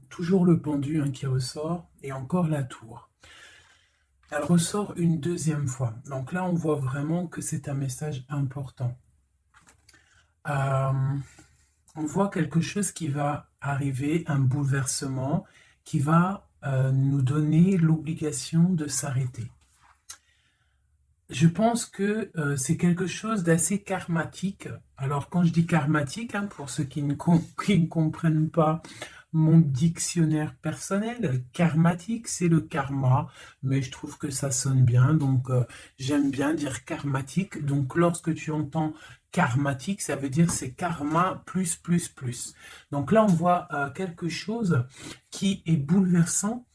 Toujours le pendu hein, qui ressort et encore la tour. Elle ressort une deuxième fois. Donc là, on voit vraiment que c'est un message important. Euh, on voit quelque chose qui va arriver, un bouleversement qui va nous donner l'obligation de s'arrêter. Je pense que c'est quelque chose d'assez karmatique. Alors quand je dis karmatique, hein, pour ceux qui ne comprennent pas mon dictionnaire personnel, karmatique, c'est le karma, mais je trouve que ça sonne bien, donc j'aime bien dire karmatique. Donc lorsque tu entends karmatique, ça veut dire c'est karma plus plus plus. Donc là on voit quelque chose qui est bouleversant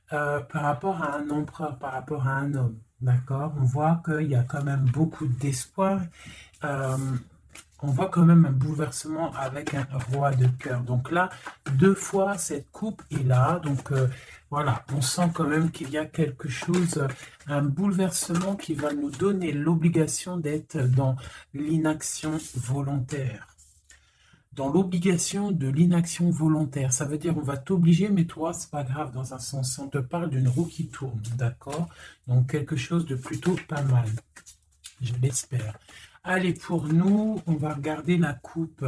par rapport à un empereur, par rapport à un homme. D'accord? On voit qu'il y a quand même beaucoup d'espoir. Euh, on voit quand même un bouleversement avec un roi de cœur. Donc là, deux fois, cette coupe est là. Donc voilà, on sent quand même qu'il y a quelque chose, un bouleversement qui va nous donner l'obligation d'être dans l'inaction volontaire. Dans l'obligation de l'inaction volontaire. Ça veut dire on va t'obliger, mais toi, c'est pas grave dans un sens. On te parle d'une roue qui tourne, d'accord? Donc quelque chose de plutôt pas mal, je l'espère. Allez, pour nous, on va regarder la coupe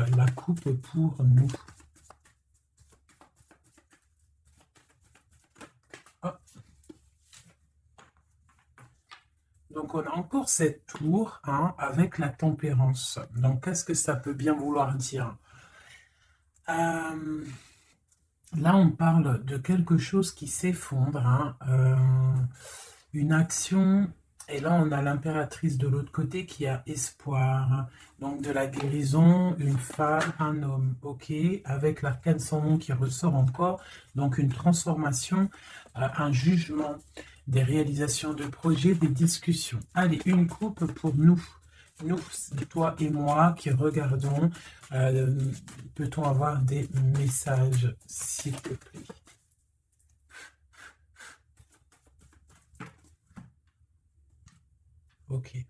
pour nous. Hop. Donc on a encore cette tour hein, avec la tempérance. Donc qu'est-ce que ça peut bien vouloir dire? Euh, Là, on parle de quelque chose qui s'effondre, hein, une action, et là, on a l'impératrice de l'autre côté qui a espoir, hein. Donc de la guérison, une femme, un homme, ok, avec l'arcane sans nom qui ressort encore, donc une transformation, un jugement, des réalisations de projets, des discussions. Allez, une coupe pour nous. Nous, toi et moi qui regardons, euh, peut-on avoir des messages, s'il te plaît? Ok.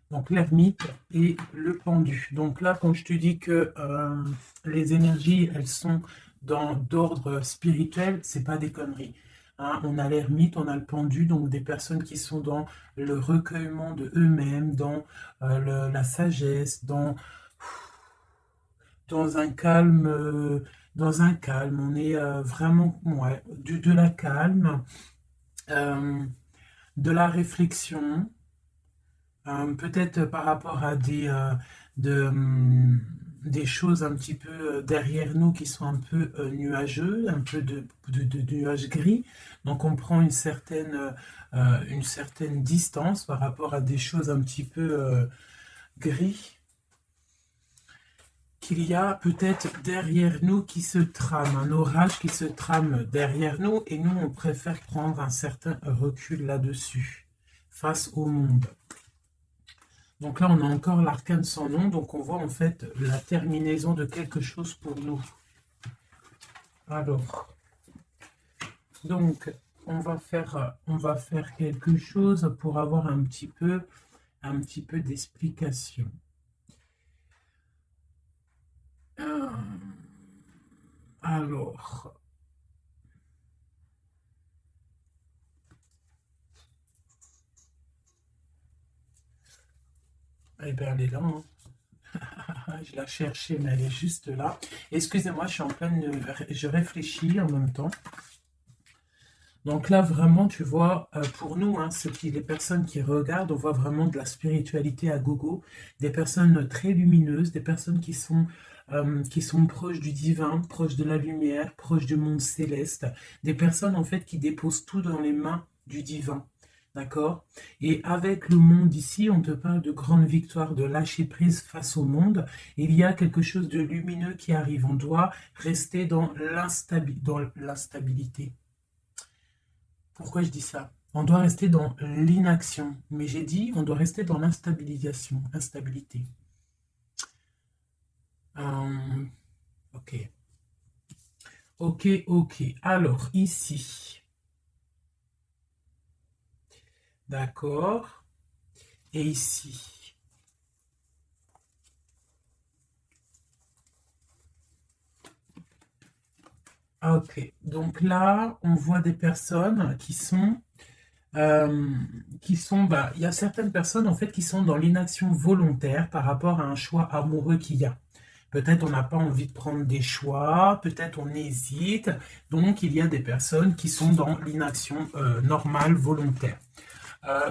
Donc l'ermite et le pendu. Donc là, quand je te dis que les énergies, elles sont d'ordre spirituel, c'est pas des conneries. Hein. On a l'ermite, on a le pendu, donc des personnes qui sont dans le recueillement de eux-mêmes, dans la sagesse, dans un calme, on est vraiment ouais, de la calme, euh, de la réflexion, peut-être par rapport à des choses un petit peu derrière nous qui sont un peu nuageux, un peu de nuages gris. Donc on prend une certaine distance par rapport à des choses un petit peu gris qu'il y a peut-être derrière nous qui se trame, un orage qui se trame derrière nous et nous, on préfère prendre un certain recul là-dessus, face au monde. Donc là, on a encore l'arcane sans nom, donc on voit en fait la terminaison de quelque chose pour nous. Alors, donc, on va faire quelque chose pour avoir un petit peu d'explication. Euh, Alors, eh bien, elle est là, hein. Je la cherchais, mais elle est juste là. Excusez-moi, je suis en je réfléchis en même temps. Donc là, vraiment, tu vois, pour nous, hein, les personnes qui regardent, on voit vraiment de la spiritualité à gogo, des personnes très lumineuses, des personnes qui sont proches du divin, proches de la lumière, proches du monde céleste, des personnes en fait qui déposent tout dans les mains du divin. D'accord? Et avec le monde ici, on te parle de grande victoire, de lâcher prise face au monde. Il y a quelque chose de lumineux qui arrive. On doit rester dans l'instabilité. Pourquoi je dis ça? On doit rester dans l'inaction. Mais j'ai dit, on doit rester dans l'instabilisation, instabilité. Euh, ok. Ok, ok. Alors, ici. D'accord. Et ici. Ok, donc là, on voit des personnes bah, il y a certaines personnes en fait qui sont dans l'inaction volontaire par rapport à un choix amoureux qu'il y a. Peut-être on n'a pas envie de prendre des choix, peut-être on hésite, donc il y a des personnes qui sont dans l'inaction normale, volontaire.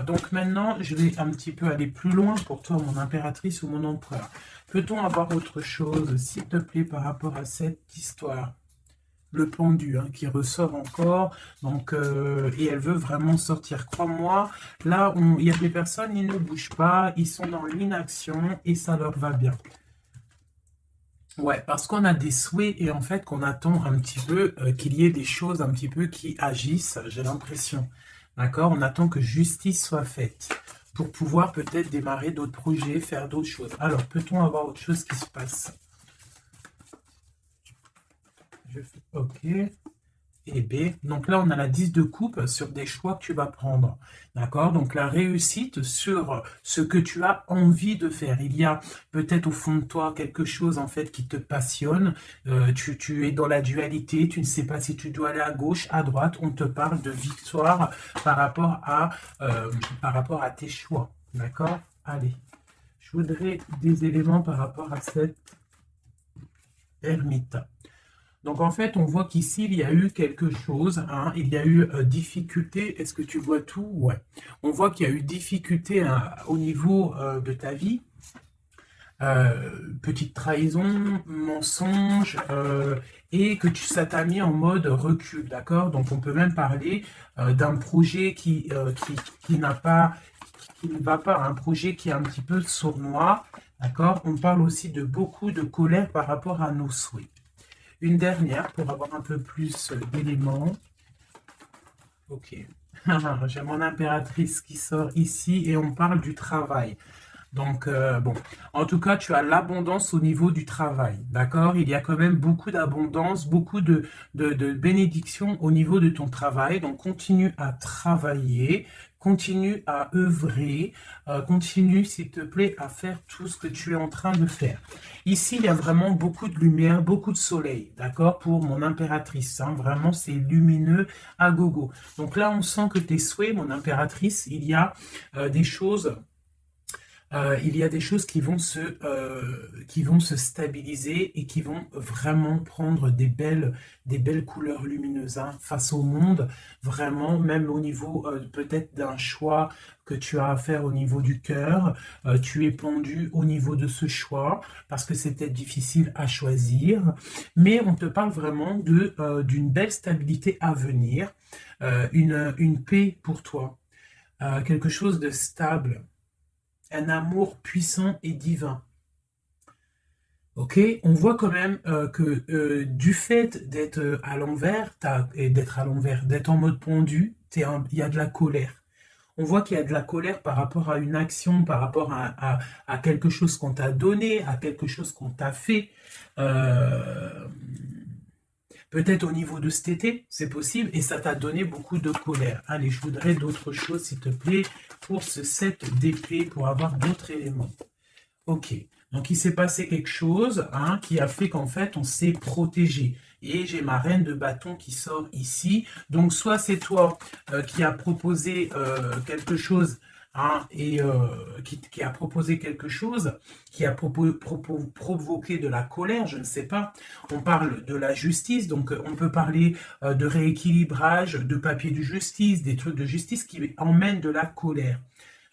Donc maintenant, je vais un petit peu aller plus loin pour toi, mon impératrice ou mon empereur. Peut-on avoir autre chose, s'il te plaît, par rapport à cette histoire? Le pendu qui ressort encore, donc et elle veut vraiment sortir. Crois-moi, là, il y a des personnes, ils ne bougent pas, ils sont dans l'inaction et ça leur va bien. Ouais, parce qu'on a des souhaits et en fait qu'on attend un petit peu qu'il y ait des choses un petit peu qui agissent, j'ai l'impression. D'accord? On attend que justice soit faite pour pouvoir peut-être démarrer d'autres projets, faire d'autres choses. Alors, peut-on avoir autre chose qui se passe? Je fais OK. Et B. Donc là, on a la 10 de coupe sur des choix que tu vas prendre. D'accord? Donc la réussite sur ce que tu as envie de faire. Il y a peut-être au fond de toi quelque chose en fait qui te passionne. Tu es dans la dualité, tu ne sais pas si tu dois aller à gauche, à droite. On te parle de victoire par rapport à tes choix. D'accord? Allez. Je voudrais des éléments par rapport à cette ermite. Donc en fait, on voit qu'ici, il y a eu quelque chose, il y a eu difficulté. Est-ce que tu vois tout? Ouais. On voit qu'il y a eu difficulté au niveau de ta vie. Petite trahison, mensonge, et que ça t'a mis en mode recul, d'accord? Donc on peut même parler d'un projet qui ne va pas, un projet qui est un petit peu sournois, d'accord? On parle aussi de beaucoup de colère par rapport à nos souhaits. Une dernière pour avoir un peu plus d'éléments. Ok. J'ai mon impératrice qui sort ici et on parle du travail. Donc, bon, en tout cas, tu as l'abondance au niveau du travail, d'accord? Il y a quand même beaucoup d'abondance, beaucoup de bénédictions au niveau de ton travail. Donc, continue à travailler, continue à œuvrer, continue, s'il te plaît, à faire tout ce que tu es en train de faire. Ici, il y a vraiment beaucoup de lumière, beaucoup de soleil, d'accord? Pour mon impératrice, vraiment, c'est lumineux à gogo. Donc là, on sent que tes souhaits, mon impératrice, des choses il y a des choses qui vont se stabiliser et qui vont vraiment prendre des belles couleurs lumineuses face au monde, vraiment, même au niveau peut-être d'un choix que tu as à faire au niveau du cœur, tu es pendu au niveau de ce choix, parce que c'est peut-être difficile à choisir, mais on te parle vraiment d'une belle stabilité à venir, une paix pour toi, quelque chose de stable, un amour puissant et divin. Ok, on voit quand même que du fait d'être à l'envers, d'être en mode pendu, il y a de la colère. On voit qu'il y a de la colère par rapport à une action, par rapport à quelque chose qu'on t'a donné, à quelque chose qu'on t'a fait. Euh, Peut-être au niveau de cet été, c'est possible, et ça t'a donné beaucoup de colère. Allez, je voudrais d'autres choses, s'il te plaît, pour ce set d'épée, pour avoir d'autres éléments. Ok, donc il s'est passé quelque chose qui a fait qu'en fait, on s'est protégé. Et j'ai ma reine de bâton qui sort ici. Donc, soit c'est toi qui a proposé quelque chose, et qui a proposé quelque chose, qui a provoqué de la colère, je ne sais pas. On parle de la justice, donc on peut parler de rééquilibrage, de papier de justice, des trucs de justice qui emmènent de la colère.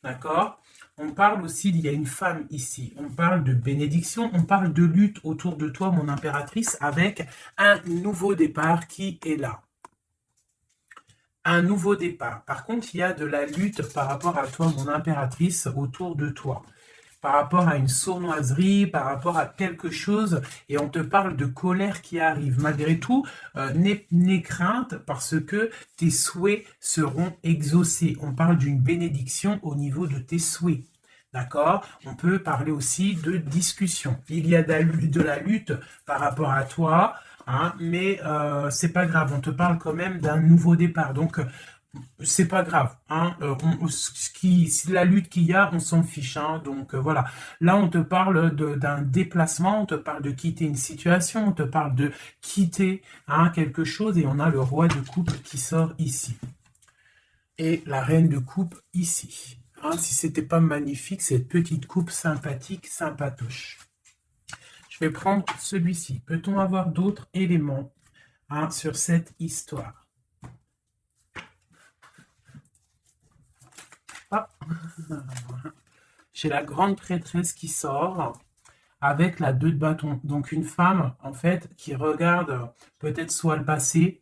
D'accord? On parle aussi, il y a une femme ici, on parle de bénédiction, on parle de lutte autour de toi, mon impératrice, avec un nouveau départ qui est là. Un nouveau départ. Par contre, il y a de la lutte par rapport à toi, mon impératrice, autour de toi. Par rapport à une sournoiserie, par rapport à quelque chose, et on te parle de colère qui arrive. Malgré tout, n'aie crainte parce que tes souhaits seront exaucés. On parle d'une bénédiction au niveau de tes souhaits. D'accord? On peut parler aussi de discussion. Il y a de la lutte par rapport à toi, mais c'est pas grave. On te parle quand même d'un nouveau départ. Donc, c'est pas grave, hein. La lutte qu'il y a, on s'en fiche, hein. Donc voilà. Là, on te parle d'un déplacement, on te parle de quitter une situation, on te parle de quitter, hein, quelque chose, et on a le roi de coupe qui sort ici. Et la reine de coupe ici. Hein, si c'était pas magnifique, cette petite coupe sympathique, sympatoche. Je vais prendre celui-ci. Peut-on avoir d'autres éléments, hein, sur cette histoire? Ah. J'ai la grande prêtresse qui sort avec la 2 de bâton. Donc une femme, en fait, qui regarde peut-être soit le passé.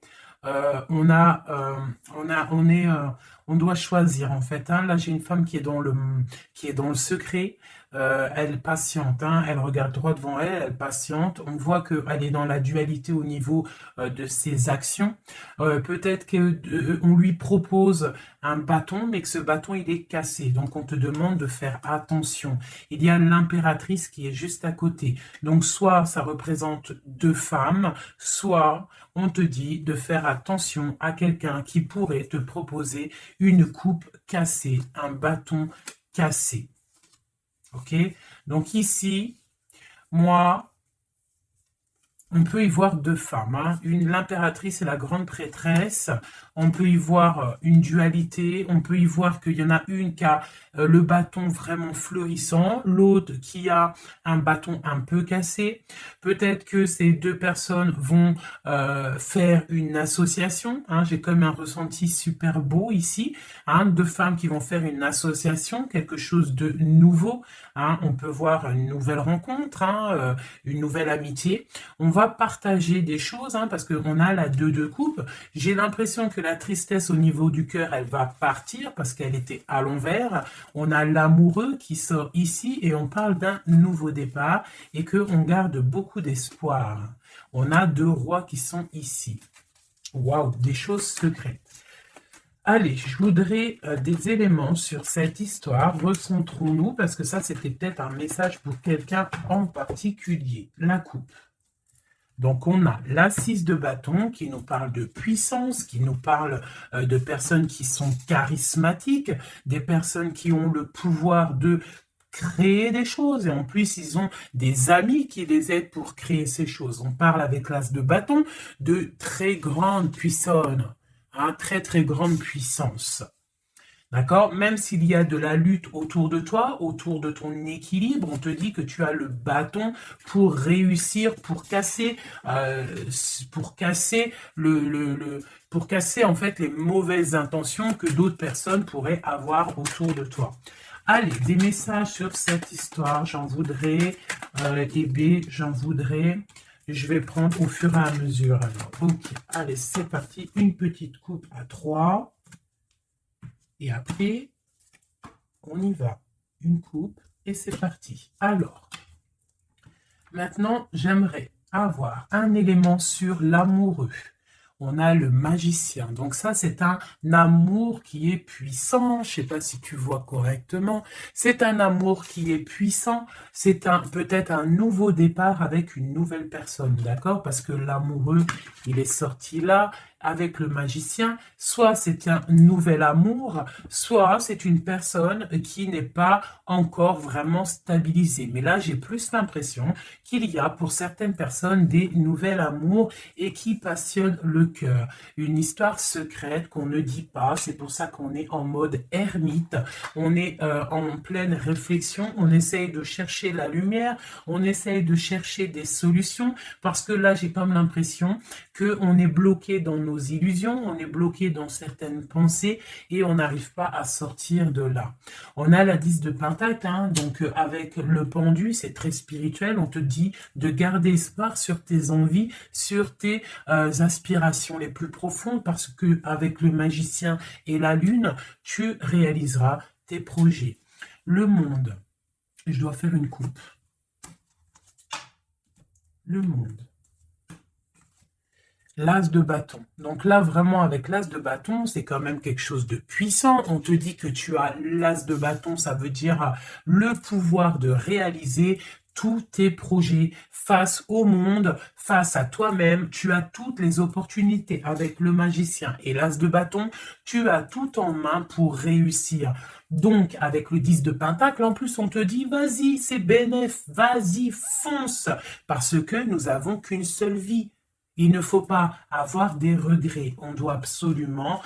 On doit choisir, en fait, hein. Là, j'ai une femme qui est dans le secret. Elle patiente, hein. Elle regarde droit devant elle, elle patiente. On voit qu'elle est dans la dualité au niveau de ses actions. Peut-être qu'on lui propose un bâton, mais que ce bâton, il est cassé. Donc, on te demande de faire attention. Il y a l'impératrice qui est juste à côté. Donc, soit ça représente 2 femmes, soit on te dit de faire attention à quelqu'un qui pourrait te proposer une coupe cassée, un bâton cassé. Ok? Donc ici, moi, on peut y voir 2 femmes, hein. L'impératrice et la grande prêtresse. On peut y voir une dualité. On peut y voir qu'il y en a une qui a le bâton vraiment fleurissant, l'autre qui a un bâton un peu cassé. Peut-être que ces 2 personnes vont faire une association, hein. J'ai comme un ressenti super beau ici, hein. 2 femmes qui vont faire une association, quelque chose de nouveau, hein. On peut voir une nouvelle rencontre, hein, une nouvelle amitié. On va partager des choses, hein, parce qu'on a la 2 de coupe. J'ai l'impression que la tristesse au niveau du cœur, elle va partir parce qu'elle était à l'envers. On a l'amoureux qui sort ici et on parle d'un nouveau départ et qu'on garde beaucoup d'espoir. On a 2 rois qui sont ici. Waouh, des choses secrètes. Allez, je voudrais des éléments sur cette histoire. Recentrons-nous, parce que ça, c'était peut-être un message pour quelqu'un en particulier. La coupe. Donc, on a la 6 de bâton qui nous parle de puissance, qui nous parle de personnes qui sont charismatiques, des personnes qui ont le pouvoir de créer des choses. Et en plus, ils ont des amis qui les aident pour créer ces choses. On parle avec l'as de bâton de très grande puissance, hein, très très grande puissance. D'accord? Même s'il y a de la lutte autour de toi, autour de ton équilibre, on te dit que tu as le bâton pour réussir, pour casser pour casser en fait les mauvaises intentions que d'autres personnes pourraient avoir autour de toi. Allez, des messages sur cette histoire, j'en voudrais, j'en voudrais. Je vais prendre au fur et à mesure. Alors, ok, allez, c'est parti. Une petite coupe à 3. Et après, on y va. Une coupe et c'est parti. Alors, maintenant, j'aimerais avoir un élément sur l'amoureux. On a le magicien. Donc ça, c'est un amour qui est puissant. Je ne sais pas si tu vois correctement. C'est un amour qui est puissant. C'est peut-être un nouveau départ avec une nouvelle personne. D'accord? Parce que l'amoureux, il est sorti là avec le magicien. Soit c'est un nouvel amour, soit c'est une personne qui n'est pas encore vraiment stabilisée. Mais là, j'ai plus l'impression qu'il y a pour certaines personnes des nouvelles amours et qui passionnent le cœur. Une histoire secrète qu'on ne dit pas. C'est pour ça qu'on est en mode ermite. On est en pleine réflexion. On essaye de chercher la lumière. On essaye de chercher des solutions parce que là, j'ai comme l'impression qu'on est bloqué dans nos illusions, on est bloqué dans certaines pensées et on n'arrive pas à sortir de là. On a la 10 de Pentacle, hein, donc avec le pendu, c'est très spirituel, on te dit de garder espoir sur tes envies, sur tes aspirations les plus profondes parce que avec le magicien et la lune, tu réaliseras tes projets. Le monde, je dois faire une coupe. Le monde. L'as de bâton. Donc là, vraiment, avec l'as de bâton, c'est quand même quelque chose de puissant. On te dit que tu as l'as de bâton, ça veut dire le pouvoir de réaliser tous tes projets, face au monde, face à toi-même. Tu as toutes les opportunités avec le magicien et l'as de bâton. Tu as tout en main pour réussir. Donc, avec le 10 de pentacle, en plus, on te dit, vas-y, c'est bénéf, vas-y, fonce, parce que nous avons qu'une seule vie. Il ne faut pas avoir des regrets. On doit absolument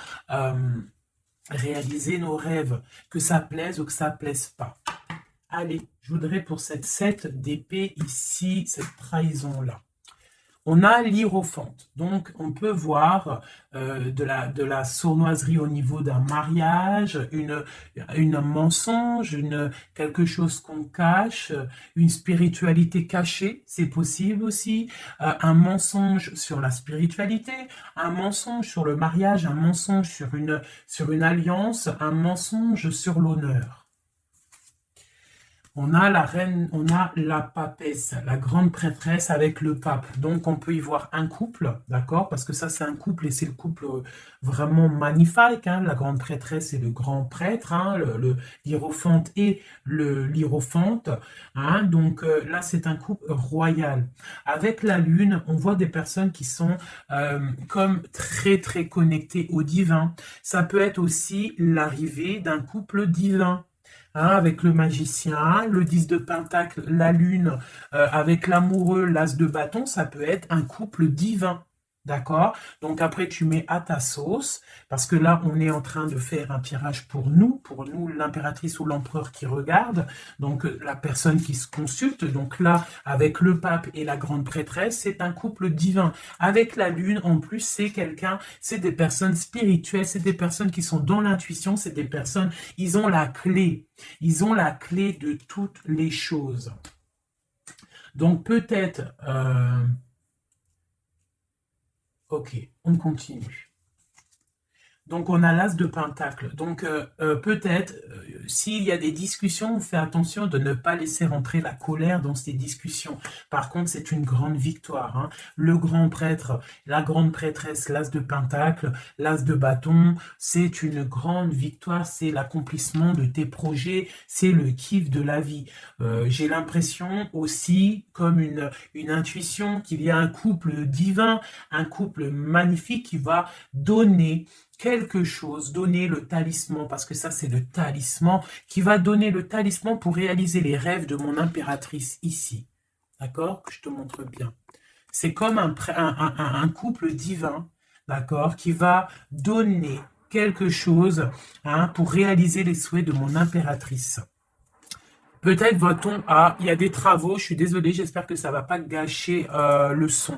réaliser nos rêves, que ça plaise ou que ça plaise pas. Allez, je voudrais pour cette 7 d'épée ici, cette trahison-là. On a l'hiérophante, donc on peut voir de la sournoiserie au niveau d'un mariage, une mensonge, quelque chose qu'on cache, une spiritualité cachée, c'est possible aussi, un mensonge sur la spiritualité, un mensonge sur le mariage, un mensonge sur une alliance, un mensonge sur l'honneur. On a la reine, on a la papesse, la grande prêtresse avec le pape. Donc, on peut y voir un couple, d'accord? Parce que ça, c'est un couple et c'est le couple vraiment magnifique. Hein? La grande prêtresse et le grand prêtre, hein? L'hiérophante et l'hiérophante. Hein? Donc, là, c'est un couple royal. Avec la lune, on voit des personnes qui sont comme très, très connectées au divin. Ça peut être aussi l'arrivée d'un couple divin. Hein, avec le magicien, le 10 de pentacle, la lune, avec l'amoureux, l'as de bâton, ça peut être un couple divin. D'accord? Donc après, tu mets à ta sauce, parce que là, on est en train de faire un tirage pour nous l'impératrice ou l'empereur qui regarde, donc la personne qui se consulte. Donc là, avec le pape et la grande prêtresse, c'est un couple divin. Avec la lune, en plus, c'est des personnes spirituelles, c'est des personnes qui sont dans l'intuition, c'est des personnes, ils ont la clé de toutes les choses. Donc peut-être... Ok, on continue. Donc, on a l'as de pentacle. Donc, peut-être, s'il y a des discussions, on fait attention de ne pas laisser rentrer la colère dans ces discussions. Par contre, c'est une grande victoire. Hein. Le grand prêtre, la grande prêtresse, l'as de pentacle, l'as de bâton, c'est une grande victoire. C'est l'accomplissement de tes projets. C'est le kiff de la vie. J'ai l'impression aussi, comme une intuition, qu'il y a un couple divin, un couple magnifique qui va donner quelque chose, donner le talisman, parce que ça c'est le talisman, qui va donner le talisman pour réaliser les rêves de mon impératrice ici. D'accord? Que je te montre bien. C'est comme un couple divin, d'accord, qui va donner quelque chose hein, pour réaliser les souhaits de mon impératrice. Peut-être va-t-on à... Il y a des travaux, je suis désolé, j'espère que ça ne va pas gâcher le son.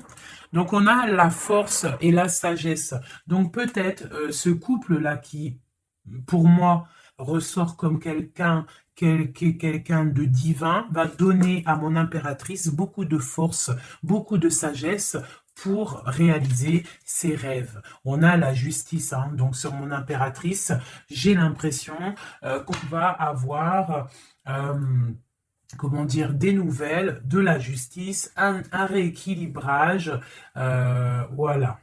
Donc, on a la force et la sagesse. Donc, peut-être ce couple-là qui, pour moi, ressort comme quelqu'un de divin, va donner à mon impératrice beaucoup de force, beaucoup de sagesse pour réaliser ses rêves. On a la justice, hein, donc sur mon impératrice, j'ai l'impression qu'on va avoir... comment dire, des nouvelles, de la justice, un rééquilibrage, voilà.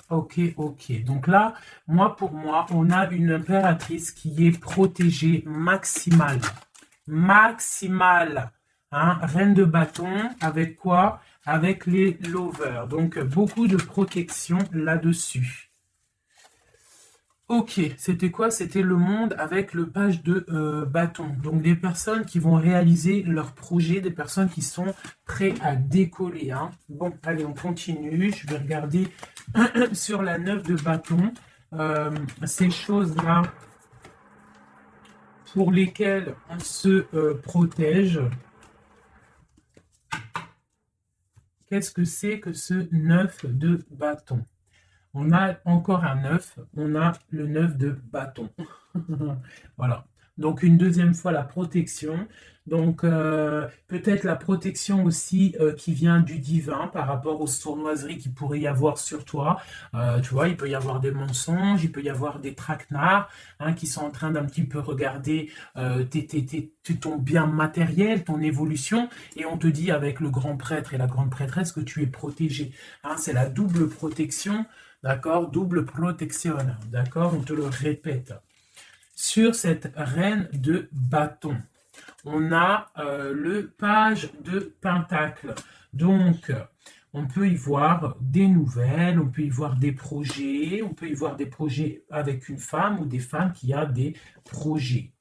Ok, ok. Donc là, pour moi, on a une impératrice qui est protégée maximale. Maximale. Hein? Reine de bâton, avec quoi? Avec les lovers. Donc, beaucoup de protection là-dessus. Ok, c'était quoi? C'était le monde avec le page de bâton. Donc des personnes qui vont réaliser leur projet, des personnes qui sont prêtes à décoller. Hein. Bon, allez, on continue. Je vais regarder sur la 9 de bâton. Ces choses-là pour lesquelles on se protège. Qu'est-ce que c'est que ce 9 de bâton? On a encore un 9, on a le 9 de bâton. Voilà. Donc, une deuxième fois, la protection. Donc, peut-être la protection aussi qui vient du divin par rapport aux sournoiseries qu'il pourrait y avoir sur toi. Tu vois, il peut y avoir des mensonges, il peut y avoir des traquenards hein, qui sont en train d'un petit peu regarder ton bien matériel, ton évolution. Et on te dit avec le grand prêtre et la grande prêtresse que tu es protégé. Hein, c'est la double protection. D'accord? Double protection. D'accord? On te le répète. Sur cette reine de bâton. on a le page de Pentacle. Donc, on peut y voir des nouvelles, on peut y voir des projets, on peut y voir des projets avec une femme ou des femmes qui a des projets.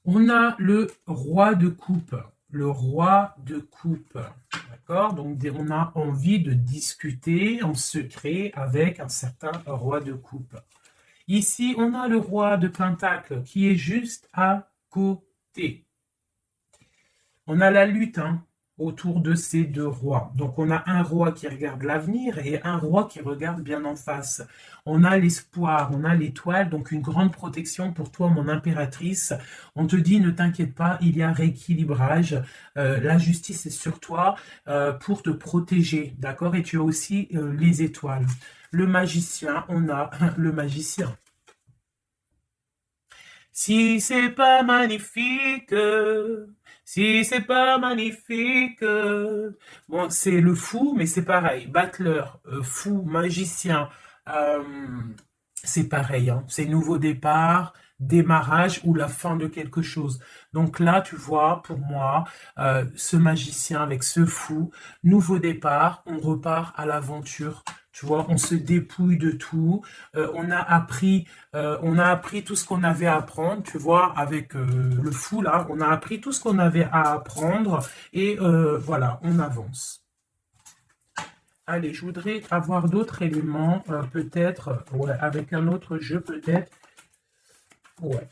On a le roi de coupe, le roi de coupe, d'accord? Donc, on a envie de discuter en secret avec un certain roi de coupe. Ici, on a le roi de pentacle qui est juste à côté. On a la lutte autour de ces deux rois. Donc, on a un roi qui regarde l'avenir et un roi qui regarde bien en face. On a l'espoir, on a l'étoile, donc une grande protection pour toi, mon impératrice. On te dit, ne t'inquiète pas, il y a rééquilibrage. La justice est sur toi pour te protéger, d'accord? Et tu as aussi les étoiles. Le magicien, on a le magicien. Si c'est pas magnifique, si c'est pas magnifique, bon, c'est le fou, mais c'est pareil. Battleur, fou, magicien, c'est pareil. C'est nouveau départ, démarrage ou la fin de quelque chose. Donc là, tu vois, pour moi, ce magicien avec ce fou, nouveau départ, on repart à l'aventure. Tu vois, on se dépouille de tout. On a appris tout ce qu'on avait à apprendre. Tu vois, avec le fou là, on a appris tout ce qu'on avait à apprendre et voilà, on avance. Allez, je voudrais avoir d'autres éléments, peut-être, ouais, avec un autre jeu, peut-être. Ouais.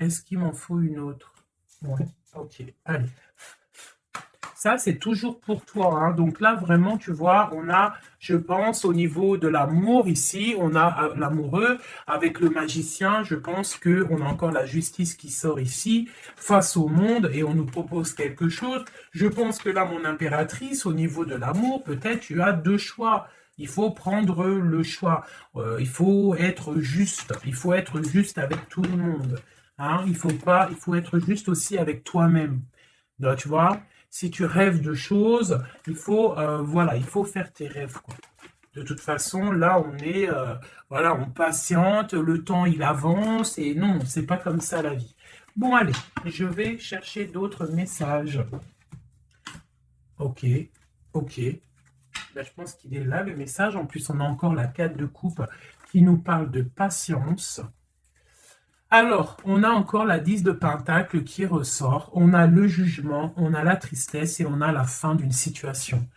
Est-ce qu'il m'en faut une autre? Ouais, ok, allez. Ça, c'est toujours pour toi. Donc là, vraiment, tu vois, on a, je pense, au niveau de l'amour ici, on a l'amoureux avec le magicien. Je pense qu'on a encore la justice qui sort ici face au monde et on nous propose quelque chose. Je pense que là, mon impératrice, au niveau de l'amour, peut-être tu as deux choix. Il faut prendre le choix. Il faut être juste. Il faut être juste avec tout le monde. Il faut être juste aussi avec toi-même. Tu vois? Si tu rêves de choses, il faut, voilà, il faut faire tes rêves, quoi. De toute façon, là, on est, voilà, on patiente, le temps, il avance, et non, c'est pas comme ça la vie. Bon, allez, je vais chercher d'autres messages. Ok, ok. Là, je pense qu'il est là, le message. En plus, on a encore la 4 de coupe qui nous parle de patience. Alors, on a encore la 10 de Pentacle qui ressort. On a le jugement, on a la tristesse et on a la fin d'une situation.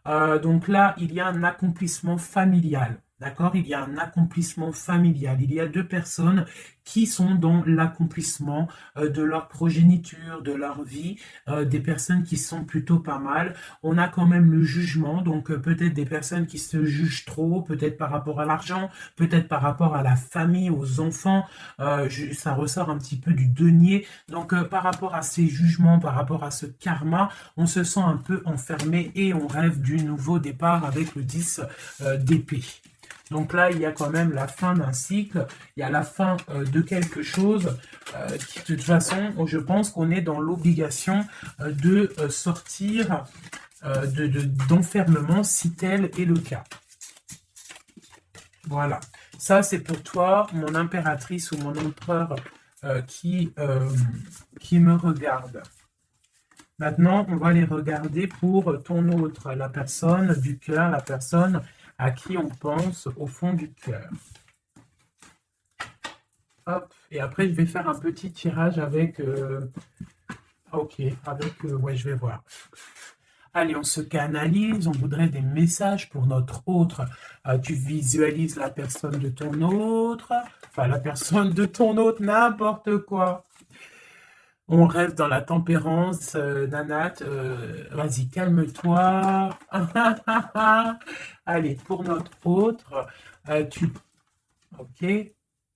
Donc là, il y a un accomplissement familial. D'accord? Il y a un accomplissement familial. Il y a deux personnes qui sont dans l'accomplissement de leur progéniture, de leur vie, des personnes qui sont plutôt pas mal. On a quand même le jugement, donc peut-être des personnes qui se jugent trop, peut-être par rapport à l'argent, peut-être par rapport à la famille, aux enfants. Ça ressort un petit peu du denier. Donc par rapport à ces jugements, par rapport à ce karma, on se sent un peu enfermé et on rêve du nouveau départ avec le 10 d'épée. Donc là, il y a quand même la fin d'un cycle, il y a la fin de quelque chose qui, de toute façon, je pense qu'on est dans l'obligation de sortir d'enfermement si tel est le cas. Voilà. Ça, c'est pour toi, mon impératrice ou mon empereur qui me regarde. Maintenant, on va les regarder pour ton autre, la personne du cœur, la personne à qui on pense au fond du cœur. Hop, et après je vais faire un petit tirage avec... ok, avec... ouais, je vais voir. Allez, on se canalise, on voudrait des messages pour notre autre. Tu visualises la personne de ton autre, enfin la personne de ton autre, n'importe quoi. On rêve dans la tempérance, Nanat. Vas-y, calme-toi. Allez, pour notre autre, ok.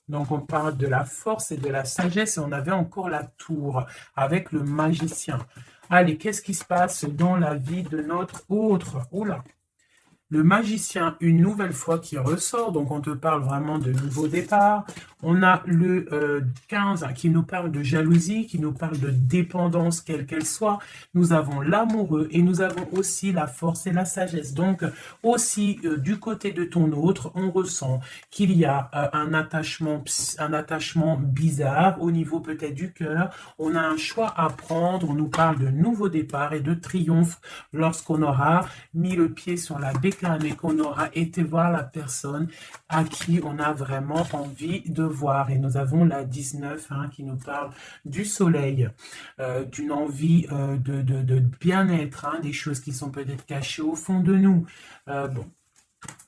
Donc, on parle de la force et de la sagesse. Et on avait encore la tour avec le magicien. Allez, qu'est-ce qui se passe dans la vie de notre autre? Oula. Le magicien, une nouvelle fois, qui ressort. Donc, on te parle vraiment de nouveau départ. On a le 15 qui nous parle de jalousie, qui nous parle de dépendance, quelle qu'elle soit. Nous avons l'amoureux et nous avons aussi la force et la sagesse. Donc, aussi, du côté de ton autre, on ressent qu'il y a un attachement bizarre au niveau peut-être du cœur. On a un choix à prendre. On nous parle de nouveau départ et de triomphe lorsqu'on aura mis le pied sur la bécane et qu'on aura été voir la personne à qui on a vraiment envie de voir. Et nous avons la 19 qui nous parle du soleil, d'une envie de bien-être, des choses qui sont peut-être cachées au fond de nous. Bon.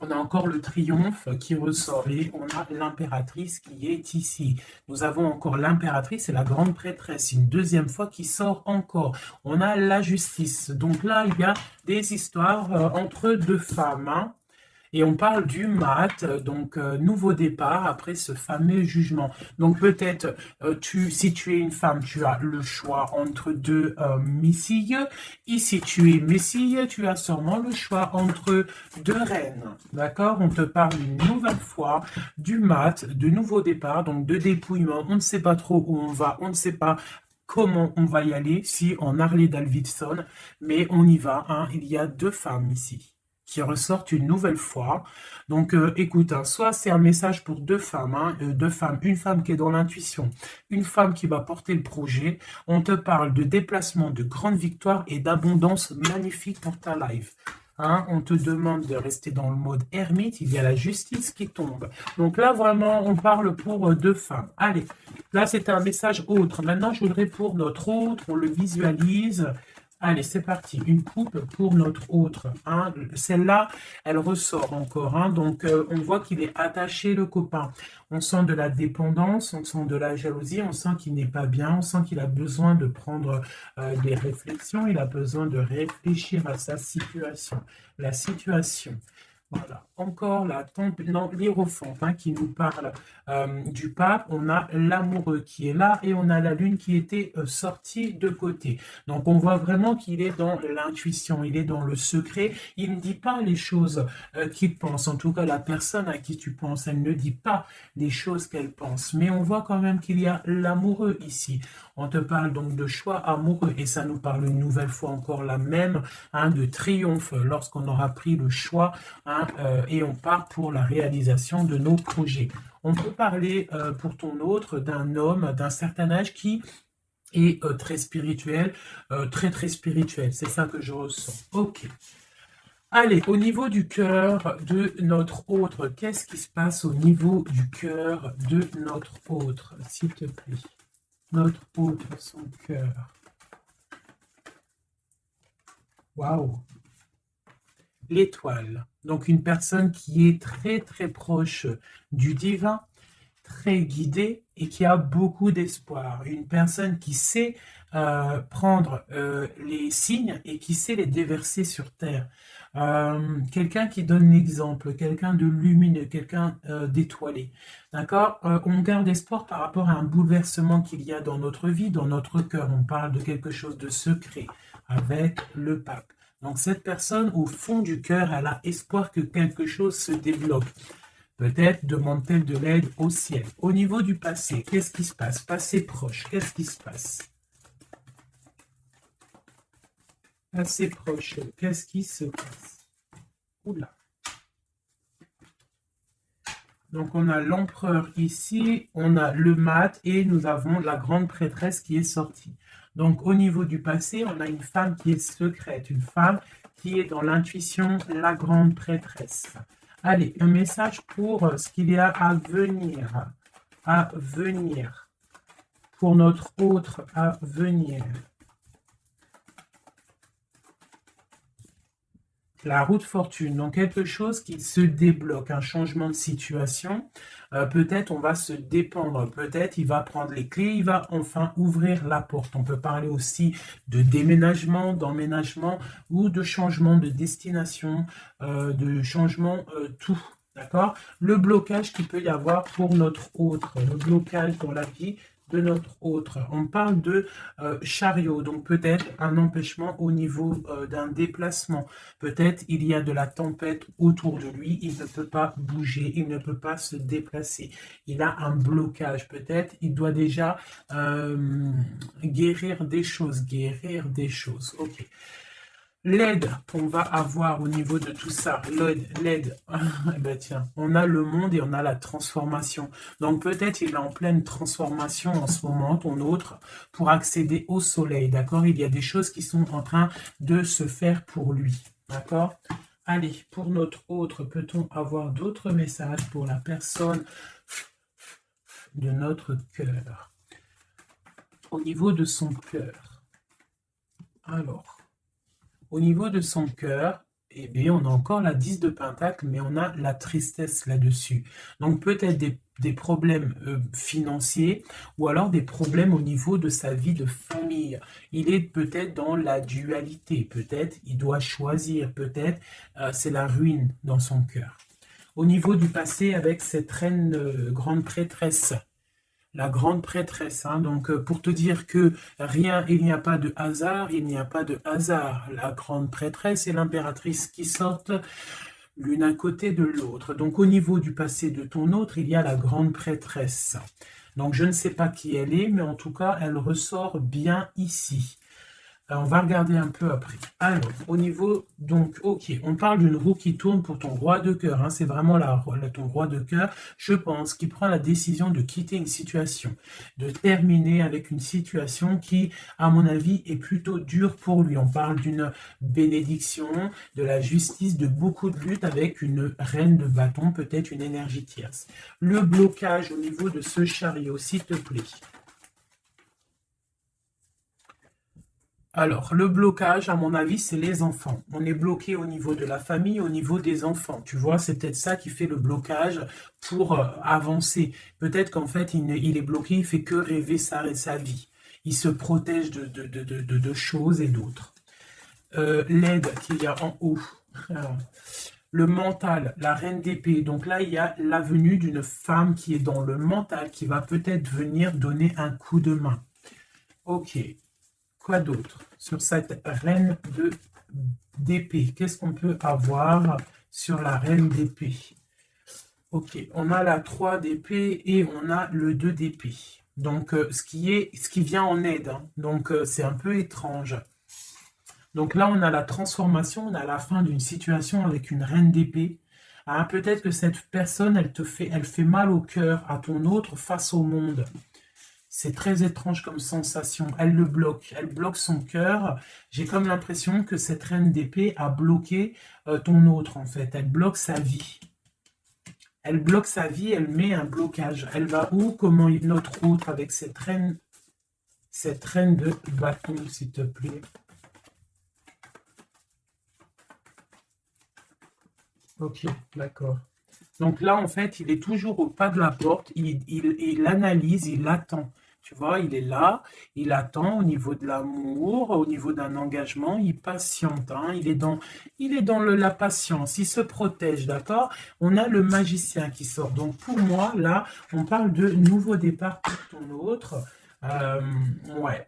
On a encore le triomphe qui ressort et on a l'impératrice qui est ici. Nous avons encore l'impératrice et la grande prêtresse, une deuxième fois qui sort encore. On a la justice. Donc là, il y a des histoires entre deux femmes. Et on parle du mat, donc nouveau départ après ce fameux jugement. Donc peut-être, si tu es une femme, tu as le choix entre deux messilles. Et si tu es messie, tu as sûrement le choix entre deux reines. D'accord? On te parle une nouvelle fois du mat, de nouveau départ, donc de dépouillement. On ne sait pas trop où on va, on ne sait pas comment on va y aller, si en Harley-Davidson, mais on y va. Il y a deux femmes ici qui ressortent une nouvelle fois. Donc, écoute, soit c'est un message pour deux femmes, une femme qui est dans l'intuition, une femme qui va porter le projet. On te parle de déplacement, de grande victoire et d'abondance magnifique pour ta life. On te demande de rester dans le mode ermite, il y a la justice qui tombe. Donc là, vraiment, on parle pour deux femmes. Allez, là, c'est un message autre. Maintenant, je voudrais pour notre autre, on le visualise. Allez, c'est parti. Une coupe pour notre autre. Celle-là, elle ressort encore. Donc, on voit qu'il est attaché, le copain. On sent de la dépendance, on sent de la jalousie, on sent qu'il n'est pas bien, on sent qu'il a besoin de prendre des réflexions, il a besoin de réfléchir à sa situation. La situation. Voilà, encore la l'hiérophante qui nous parle du pape. On a l'amoureux qui est là et on a la lune qui était sortie de côté. Donc on voit vraiment qu'il est dans l'intuition, il est dans le secret. Il ne dit pas les choses qu'il pense. En tout cas, la personne à qui tu penses, elle ne dit pas les choses qu'elle pense. Mais on voit quand même qu'il y a l'amoureux ici. On te parle donc de choix amoureux et ça nous parle une nouvelle fois encore la même, de triomphe lorsqu'on aura pris le choix et on part pour la réalisation de nos projets. On peut parler pour ton autre d'un homme d'un certain âge qui est très spirituel, très spirituel. C'est ça que je ressens. Ok. Allez, au niveau du cœur de notre autre, qu'est-ce qui se passe au niveau du cœur de notre autre, s'il te plaît? Notre autre, son cœur. Waouh! L'étoile. Donc une personne qui est très proche du divin, très guidée et qui a beaucoup d'espoir. Une personne qui sait prendre les signes et qui sait les déverser sur terre. Quelqu'un qui donne l'exemple, quelqu'un de lumineux, quelqu'un d'étoilé. D'accord? On garde espoir par rapport à un bouleversement qu'il y a dans notre vie, dans notre cœur. On parle de quelque chose de secret avec le pape. Donc cette personne, au fond du cœur, elle a espoir que quelque chose se débloque. Peut-être demande-t-elle de l'aide au ciel. Au niveau du passé, qu'est-ce qui se passe? Passé proche, qu'est-ce qui se passe? Passé proche, qu'est-ce qui se passe? Oula. Donc on a l'empereur ici, on a le mat et nous avons la grande prêtresse qui est sortie. Donc au niveau du passé, on a une femme qui est secrète, une femme qui est dans l'intuition, la grande prêtresse. Allez, un message pour ce qu'il y a à venir, pour notre autre à venir. La roue de fortune, donc quelque chose qui se débloque, un changement de situation. Peut-être on va se dépendre, peut-être il va prendre les clés, il va enfin ouvrir la porte. On peut parler aussi de déménagement, d'emménagement ou de changement de destination, de changement tout. D'accord? Le blocage qu'il peut y avoir pour notre autre, le blocage dans la vie de notre autre. On parle de chariot, donc peut-être un empêchement au niveau d'un déplacement. Peut-être il y a de la tempête autour de lui, il ne peut pas bouger, il ne peut pas se déplacer. Il a un blocage, peut-être il doit déjà guérir des choses, Ok. L'aide qu'on va avoir au niveau de tout ça, l'aide, eh ben tiens, on a le monde et on a la transformation. Donc peut-être il est en pleine transformation en ce moment, ton autre, pour accéder au soleil, d'accord? Il y a des choses qui sont en train de se faire pour lui, d'accord? Allez, pour notre autre, peut-on avoir d'autres messages pour la personne de notre cœur? Au niveau de son cœur, alors... Au niveau de son cœur, eh bien, on a encore la 10 de Pentacle, mais on a la tristesse là-dessus. Donc peut-être des problèmes financiers ou alors des problèmes au niveau de sa vie de famille. Il est peut-être dans la dualité, peut-être il doit choisir, peut-être c'est la ruine dans son cœur. Au niveau du passé avec cette reine grande prêtresse, la grande prêtresse, hein, donc pour te dire que rien, il n'y a pas de hasard, il n'y a pas de hasard. La grande prêtresse et l'impératrice qui sortent l'une à côté de l'autre. Donc au niveau du passé de ton autre, il y a la grande prêtresse. Donc je ne sais pas qui elle est, mais en tout cas, elle ressort bien ici. On va regarder un peu après. Alors, au niveau, donc, ok, on parle d'une roue qui tourne pour ton roi de cœur. Hein, c'est vraiment ton roi de cœur, je pense, qui prend la décision de quitter une situation, de terminer avec une situation qui, à mon avis, est plutôt dure pour lui. On parle d'une bénédiction, de la justice, de beaucoup de luttes avec une reine de bâton, peut-être une énergie tierce. Le blocage au niveau de ce chariot, s'il te plaît. Alors, le blocage, à mon avis, c'est les enfants. On est bloqué au niveau de la famille, au niveau des enfants. Tu vois, c'est peut-être ça qui fait le blocage pour avancer. Peut-être qu'en fait, il est bloqué, il fait que rêver sa vie. Il se protège de choses et d'autres. L'aide qu'il y a en haut. Alors, le mental, la reine d'épée. Donc là, il y a la venue d'une femme qui est dans le mental, qui va peut-être venir donner un coup de main. Ok. Quoi d'autre sur cette reine d'épée? Qu'est-ce qu'on peut avoir sur la reine d'épée? Ok, on a la 3 d'épée et on a le 2 d'épée. Donc, ce qui vient en aide. Hein. Donc, c'est un peu étrange. Donc là, on a la transformation, on a la fin d'une situation avec une reine d'épée. Ah, peut-être que cette personne, elle fait mal au cœur à ton autre face au monde. C'est très étrange comme sensation. Elle le bloque. Elle bloque son cœur. J'ai comme l'impression que cette reine d'épée a bloqué ton autre, en fait. Elle bloque sa vie. Elle bloque sa vie, elle met un blocage. Elle va où? Comment notre autre avec cette reine de bâton, s'il te plaît? Ok, d'accord. Donc là, en fait, il est toujours au pas de la porte. Il analyse, il attend. Tu vois, il est là, il attend au niveau de l'amour, au niveau d'un engagement, il patiente, hein, il est dans la patience, il se protège, d'accord? On a le magicien qui sort. Donc pour moi, là, on parle de nouveau départ pour ton autre. Ouais,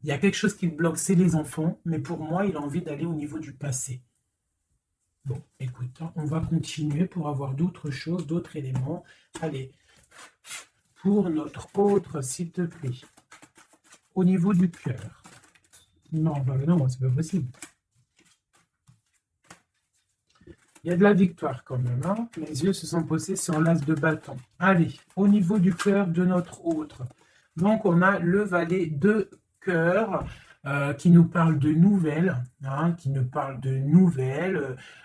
il y a quelque chose qui le bloque, c'est les enfants, mais pour moi, il a envie d'aller au niveau du passé. Bon, écoute, on va continuer pour avoir d'autres choses, d'autres éléments. Allez, pour notre autre, s'il te plaît, au niveau du cœur. Non, bah non, c'est pas possible. Il y a de la victoire quand même. Hein. Les yeux se sont posés sur l'as de bâton. Allez, au niveau du cœur de notre autre. Donc, on a le valet de cœur qui nous parle de nouvelles, hein,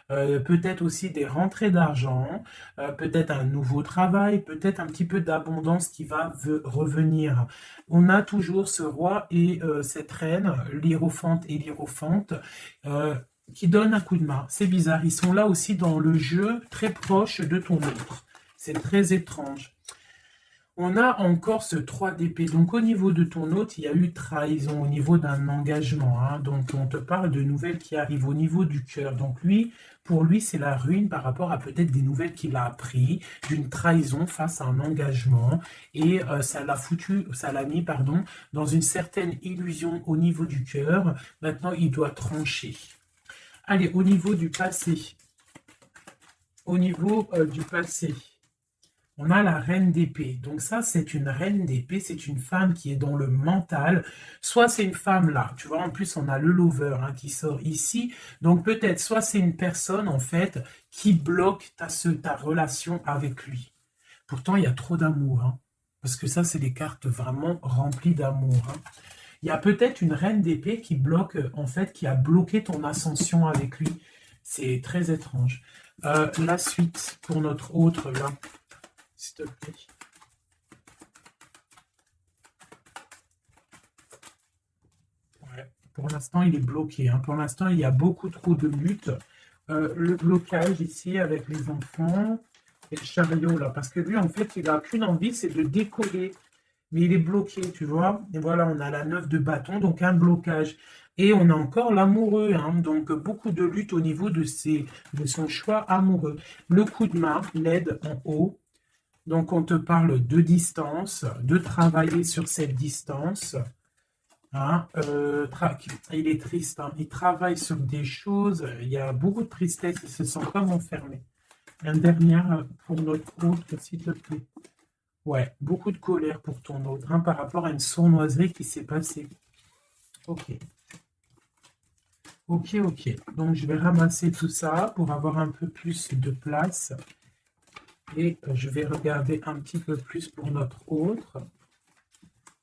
peut-être aussi des rentrées d'argent, peut-être un nouveau travail, peut-être un petit peu d'abondance qui va revenir. On a toujours ce roi et cette reine, l'hiérophante et l'hiérophante, qui donnent un coup de main. C'est bizarre, ils sont là aussi dans le jeu, très proche de ton autre. C'est très étrange. On a encore ce 3 d'épée. Donc, au niveau de ton hôte, il y a eu trahison au niveau d'un engagement, hein. Donc, on te parle de nouvelles qui arrivent au niveau du cœur. Donc, lui, pour lui, c'est la ruine par rapport à peut-être des nouvelles qu'il a appris, d'une trahison face à un engagement. Et ça l'a mis, pardon, dans une certaine illusion au niveau du cœur. Maintenant, il doit trancher. Allez, au niveau du passé. Au niveau du passé. On a la reine d'épée. Donc ça, c'est une reine d'épée. C'est une femme qui est dans le mental. Soit c'est une femme là. Tu vois, en plus, on a le lover hein, qui sort ici. Donc peut-être, soit c'est une personne, en fait, qui bloque ta relation avec lui. Pourtant, il y a trop d'amour. Hein, parce que ça, c'est des cartes vraiment remplies d'amour. Hein. Il y a peut-être une reine d'épée qui bloque, en fait, qui a bloqué ton ascension avec lui. C'est très étrange. La suite pour notre autre là. S'il te plaît. Ouais. Pour l'instant, il est bloqué. Hein. Pour l'instant, il y a beaucoup trop de luttes. Le blocage ici avec les enfants et le chariot là. Parce que lui, en fait, il n'a qu'une envie, c'est de décoller. Mais il est bloqué, tu vois. Et voilà, on a la 9 de bâton, donc un blocage. Et on a encore l'amoureux, hein, donc beaucoup de lutte au niveau de son choix amoureux. Le coup de main, l'aide en haut. Donc, on te parle de distance, de travailler sur cette distance. Hein, il est triste, hein, il travaille sur des choses, il y a beaucoup de tristesse, il se sent comme enfermé. Un dernier pour notre autre, s'il te plaît. Ouais, beaucoup de colère pour ton autre, hein, par rapport à une sournoiserie qui s'est passée. Ok. Ok, ok. Donc, je vais ramasser tout ça pour avoir un peu plus de place. Et je vais regarder un petit peu plus pour notre autre,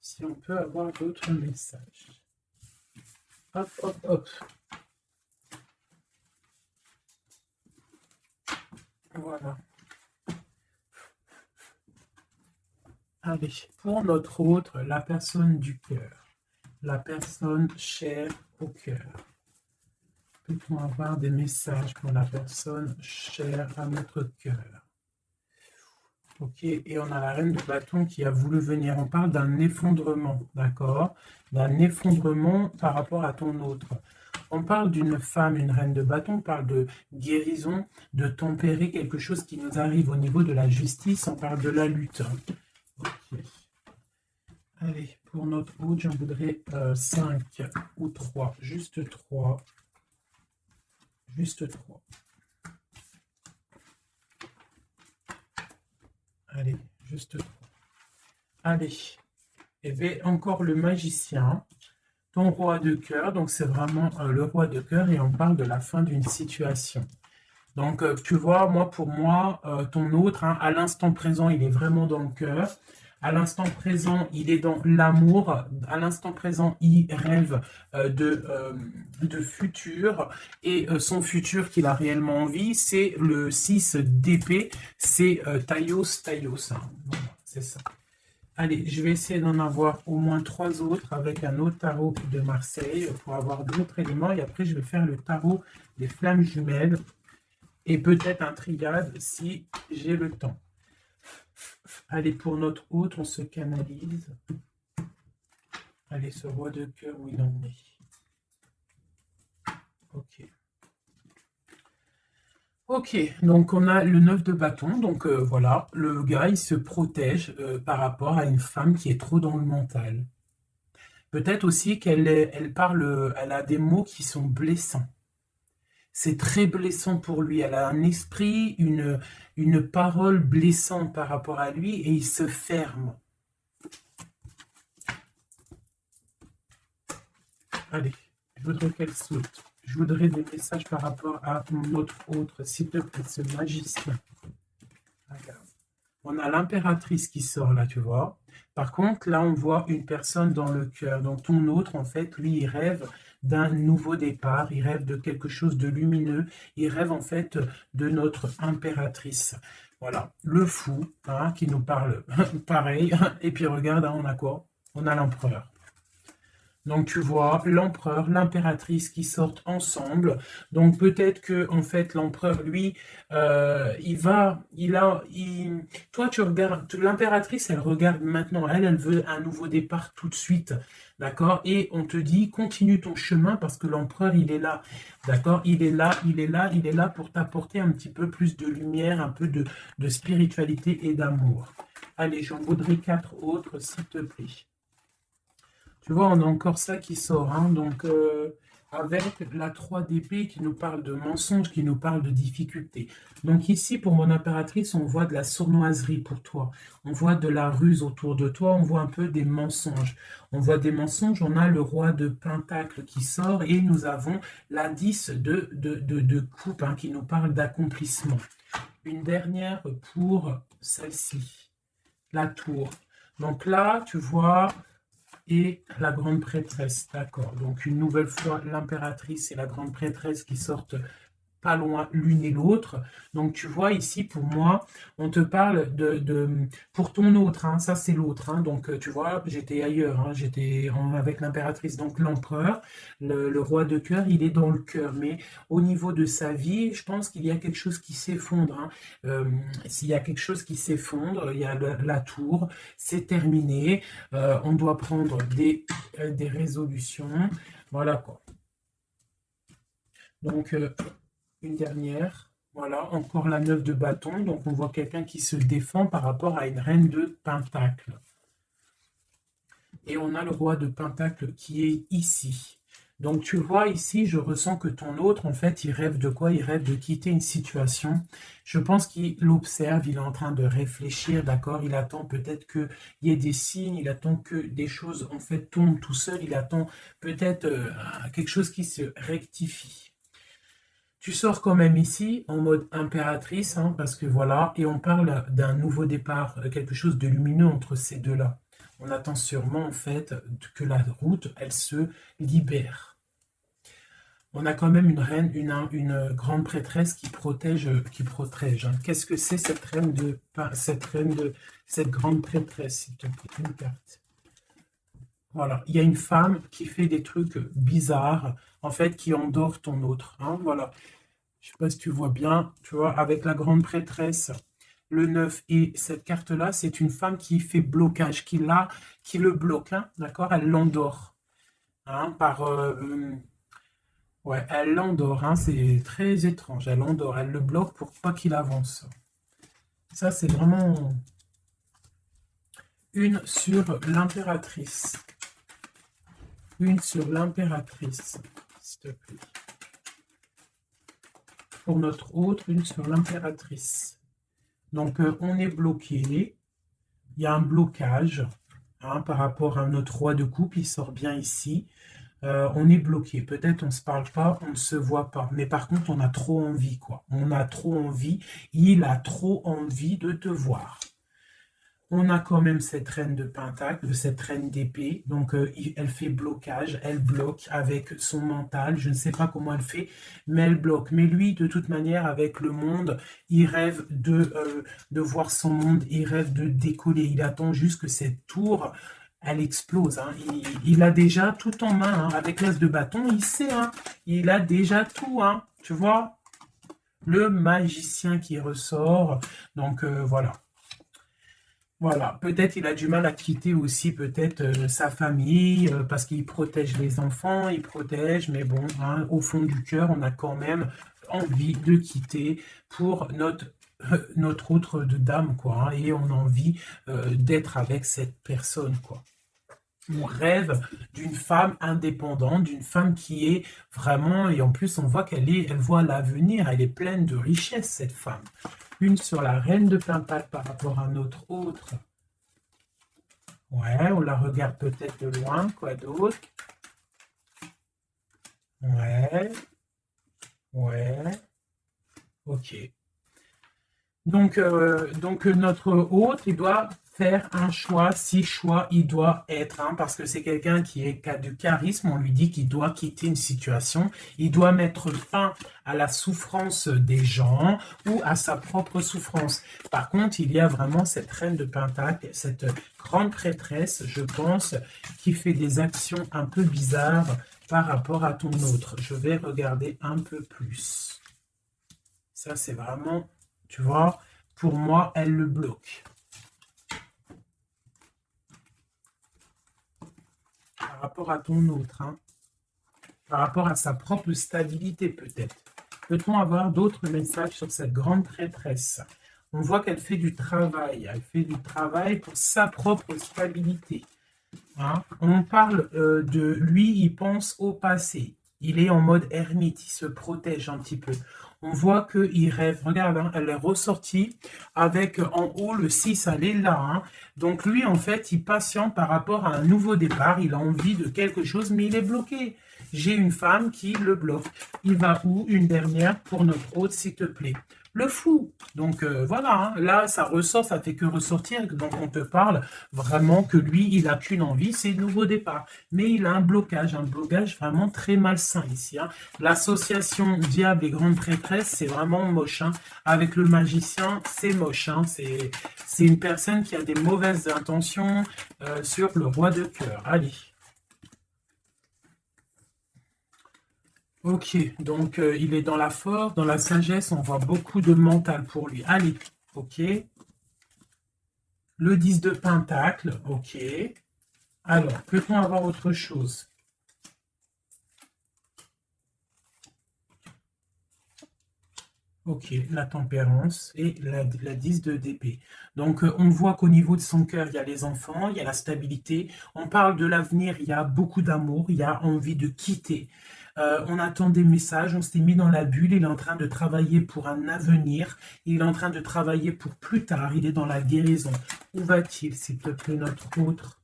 si on peut avoir d'autres messages. Hop, hop, hop. Voilà. Allez, pour notre autre, la personne du cœur. La personne chère au cœur. Peut-on avoir des messages pour la personne chère à notre cœur? Ok, et on a la reine de bâton qui a voulu venir. On parle d'un effondrement, d'accord? D'un effondrement par rapport à ton autre. On parle d'une femme, une reine de bâton, on parle de guérison, de tempérer quelque chose qui nous arrive au niveau de la justice, on parle de la lutte. Okay. Allez, pour notre autre, j'en voudrais 5 ou 3, juste 3. Juste 3. Allez, juste 3. Allez, et bien encore le magicien, ton roi de cœur, donc c'est vraiment le roi de cœur et on parle de la fin d'une situation. Donc tu vois, pour moi, ton autre, hein, à l'instant présent, il est vraiment dans le cœur. À l'instant présent, il est dans l'amour. À l'instant présent, il rêve de futur. Et son futur qu'il a réellement envie, c'est le 6 d'épée. C'est Taios. Hein. Voilà, c'est ça. Allez, je vais essayer d'en avoir au moins 3 autres avec un autre tarot de Marseille pour avoir d'autres éléments. Et après, je vais faire le tarot des flammes jumelles. Et peut-être un triade si j'ai le temps. Allez, pour notre autre, on se canalise. Allez, ce roi de cœur, où il en est. Ok. Ok, donc on a le 9 de bâton. Donc voilà, le gars, il se protège par rapport à une femme qui est trop dans le mental. Peut-être aussi qu'elle elle a des mots qui sont blessants. C'est très blessant pour lui. Elle a un esprit, une parole blessante par rapport à lui et il se ferme. Allez, je voudrais qu'elle saute. Je voudrais des messages par rapport à notre autre, s'il te plaît, ce magicien. Regarde. On a l'impératrice qui sort là, tu vois. Par contre, là, on voit une personne dans le cœur. Donc, ton autre, en fait, lui, il rêve d'un nouveau départ. Il rêve de quelque chose de lumineux. Il rêve, en fait, de notre impératrice. Voilà. Le fou, hein, qui nous parle pareil. Et puis, regarde, hein, on a quoi? On a l'empereur. Donc tu vois l'empereur, l'impératrice qui sortent ensemble. Donc peut-être que en fait l'empereur lui, toi tu regardes, l'impératrice elle regarde maintenant, elle veut un nouveau départ tout de suite, d'accord? Et on te dit continue ton chemin parce que l'empereur il est là, d'accord? Il est là pour t'apporter un petit peu plus de lumière, un peu de spiritualité et d'amour. Allez, j'en voudrais 4 autres s'il te plaît. Tu vois, on a encore ça qui sort, hein. Donc, avec la 3 d'épée qui nous parle de mensonges, qui nous parle de difficultés. Donc ici, pour mon impératrice, on voit de la sournoiserie pour toi. On voit de la ruse autour de toi, on voit un peu des mensonges. On voit des mensonges, on a le roi de Pentacle qui sort et nous avons la 10 de coupe hein, qui nous parle d'accomplissement. Une dernière pour celle-ci, la tour. Donc là, tu vois et la grande prêtresse, d'accord. Donc une nouvelle fois, l'impératrice et la grande prêtresse qui sortent pas loin l'une et l'autre. Donc tu vois ici, pour moi, on te parle pour ton autre, hein, ça c'est l'autre. Hein, donc tu vois, j'étais ailleurs, hein, avec l'impératrice, donc l'empereur, le roi de cœur, il est dans le cœur. Mais au niveau de sa vie, je pense qu'il y a quelque chose qui s'effondre. Hein. S'il y a quelque chose qui s'effondre, il y a la tour, c'est terminé. On doit prendre des résolutions. Voilà quoi. Donc, une dernière. Voilà, encore la 9 de bâton. Donc, on voit quelqu'un qui se défend par rapport à une reine de pentacle. Et on a le roi de pentacle qui est ici. Donc, tu vois ici, je ressens que ton autre, en fait, il rêve de quoi? Il rêve de quitter une situation. Je pense qu'il observe, il est en train de réfléchir, d'accord? Il attend peut-être qu'il y ait des signes, il attend que des choses, en fait, tombent tout seul. Il attend peut-être quelque chose qui se rectifie. Tu sors quand même ici en mode impératrice, hein, parce que voilà, et on parle d'un nouveau départ, quelque chose de lumineux entre ces deux-là. On attend sûrement en fait que la route, elle se libère. On a quand même une reine, une grande prêtresse qui protège, hein. Qu'est-ce que c'est cette grande prêtresse, s'il te plaît, une carte. Voilà, il y a une femme qui fait des trucs bizarres, en fait, qui endort ton autre, hein, voilà. Je ne sais pas si tu vois bien, tu vois, avec la grande prêtresse, le 9 et cette carte-là, c'est une femme qui fait blocage, qui le bloque, hein, d'accord? Elle l'endort, hein, ouais, elle l'endort, hein, c'est très étrange, elle l'endort, elle le bloque pour pas qu'il avance. Ça, c'est vraiment une sur l'impératrice. Une sur l'impératrice, s'il te plaît. Pour notre autre, une sur l'impératrice. Donc, on est bloqué. Il y a un blocage hein, par rapport à notre roi de coupe. Il sort bien ici. On est bloqué. Peut-être on ne se parle pas, on ne se voit pas. Mais par contre, on a trop envie, quoi. On a trop envie. Il a trop envie de te voir. On a quand même cette reine de pentacle, cette reine d'épée. Donc, elle fait blocage, elle bloque avec son mental. Je ne sais pas comment elle fait, mais elle bloque. Mais lui, de toute manière, avec le monde, il rêve de voir son monde, il rêve de décoller. Il attend juste que cette tour, elle explose. Hein. Il a déjà tout en main. Hein. Avec l'as de bâton, il sait. Hein. Il a déjà tout. Hein. Tu vois? Le magicien qui ressort. Donc, voilà. Voilà, peut-être il a du mal à quitter aussi peut-être sa famille parce qu'il protège les enfants, il protège, mais bon, hein, au fond du cœur, on a quand même envie de quitter pour notre autre de dame, quoi, hein, et on a envie d'être avec cette personne, quoi. On rêve d'une femme indépendante, d'une femme qui est vraiment, et en plus on voit elle voit l'avenir, elle est pleine de richesse, cette femme. Une sur la reine de pentacle par rapport à notre autre. Ouais, on la regarde peut-être de loin, quoi d'autre? Ouais, ouais, ok. Donc notre hôte, il doit faire un choix, si choix il doit être, hein, parce que c'est quelqu'un qui a du charisme, on lui dit qu'il doit quitter une situation, il doit mettre fin à la souffrance des gens ou à sa propre souffrance. Par contre, il y a vraiment cette reine de Pentacle, cette grande prêtresse, je pense, qui fait des actions un peu bizarres par rapport à ton autre. Je vais regarder un peu plus. Ça, c'est vraiment, tu vois, pour moi, elle le bloque. Par rapport à ton autre, hein. Par rapport à sa propre stabilité, peut-être. Peut-on avoir d'autres messages sur cette grande prêtresse? On voit qu'elle fait du travail. Elle fait du travail pour sa propre stabilité. Hein? On parle de lui, il pense au passé. Il est en mode ermite, il se protège un petit peu. On voit qu'il rêve. Regarde, hein, elle est ressortie avec en haut le 6, elle est là. Hein. Donc lui, en fait, il patiente par rapport à un nouveau départ. Il a envie de quelque chose, mais il est bloqué. J'ai une femme qui le bloque. Il va où? Une dernière pour notre hôte, s'il te plaît. Le fou. Donc voilà, hein, là ça ressort, ça fait que ressortir. Donc on te parle vraiment que lui, il n'a qu'une envie, c'est le nouveau départ. Mais il a un blocage vraiment très malsain ici. Hein. L'association diable et grande prêtresse, c'est vraiment moche. Hein. Avec le magicien, c'est moche. Hein. C'est une personne qui a des mauvaises intentions sur le roi de cœur. Allez. Ok, donc il est dans la force, dans la sagesse, on voit beaucoup de mental pour lui. Allez, ok. Le 10 de Pentacle, ok. Alors, peut-on avoir autre chose? Ok, la tempérance et la 10 de d'épée. Donc, on voit qu'au niveau de son cœur, il y a les enfants, il y a la stabilité. On parle de l'avenir, il y a beaucoup d'amour, il y a envie de quitter. On attend des messages, on s'est mis dans la bulle, il est en train de travailler pour un avenir, il est en train de travailler pour plus tard, il est dans la guérison. Où va-t-il, s'il te plaît, notre autre?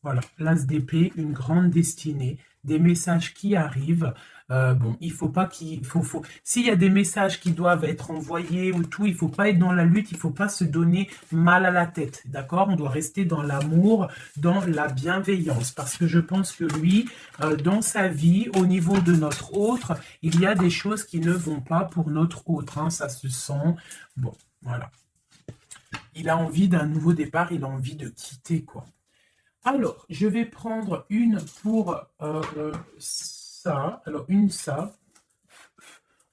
Voilà, l'as d'épée, une grande destinée, des messages qui arrivent. Bon, il faut pas qu'il faut. S'il y a des messages qui doivent être envoyés ou tout, il faut pas être dans la lutte, il faut pas se donner mal à la tête, d'accord? On doit rester dans l'amour, dans la bienveillance, parce que je pense que lui, dans sa vie, au niveau de notre autre, il y a des choses qui ne vont pas pour notre autre, hein, ça se sent. Bon, voilà. Il a envie d'un nouveau départ, il a envie de quitter, quoi. Alors, je vais prendre une pour ça. Alors, une ça.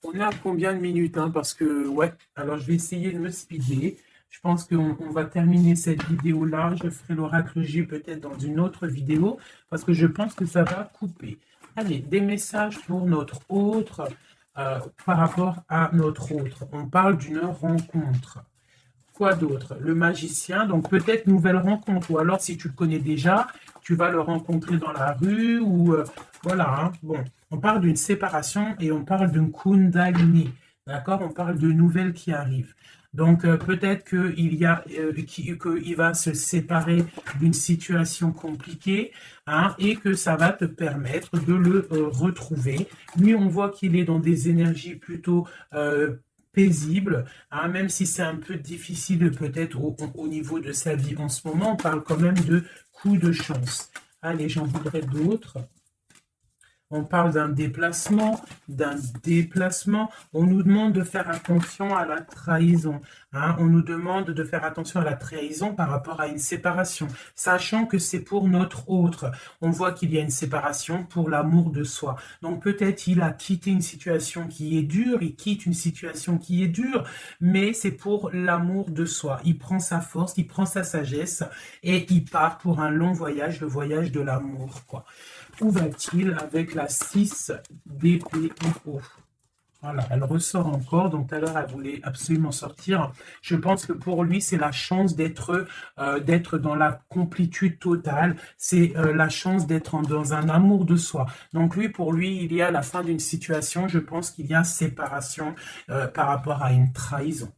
On est à combien de minutes, hein, parce que, ouais, alors je vais essayer de me speeder. Je pense qu'on va terminer cette vidéo-là. Je ferai l'oracle J peut-être dans une autre vidéo, parce que je pense que ça va couper. Allez, des messages pour notre autre, par rapport à notre autre. On parle d'une rencontre. Quoi d'autre? Le magicien, donc peut-être nouvelle rencontre, ou alors si tu le connais déjà, tu vas le rencontrer dans la rue, ou voilà, hein. Bon, on parle d'une séparation et on parle d'une kundalini, d'accord? On parle de nouvelles qui arrivent. Donc peut-être qu'il va se séparer d'une situation compliquée, hein, et que ça va te permettre de le retrouver. Lui, on voit qu'il est dans des énergies plutôt paisible, hein, même si c'est un peu difficile peut-être au niveau de sa vie en ce moment, on parle quand même de coups de chance. Allez, j'en voudrais d'autres. On parle d'un déplacement, On nous demande de faire attention à la trahison. Hein. On nous demande de faire attention à la trahison par rapport à une séparation, sachant que c'est pour notre autre. On voit qu'il y a une séparation pour l'amour de soi. Donc peut-être il a quitté une situation qui est dure, il quitte une situation qui est dure, mais c'est pour l'amour de soi. Il prend sa force, il prend sa sagesse et il part pour un long voyage, le voyage de l'amour, quoi. Où va-t-il avec la 6 d'épée en haut? Voilà, elle ressort encore. Donc tout à l'heure, elle voulait absolument sortir. Je pense que pour lui, c'est la chance d'être dans la complétude totale. C'est la chance d'être dans un amour de soi. Donc lui, pour lui, il y a la fin d'une situation. Je pense qu'il y a séparation par rapport à une trahison.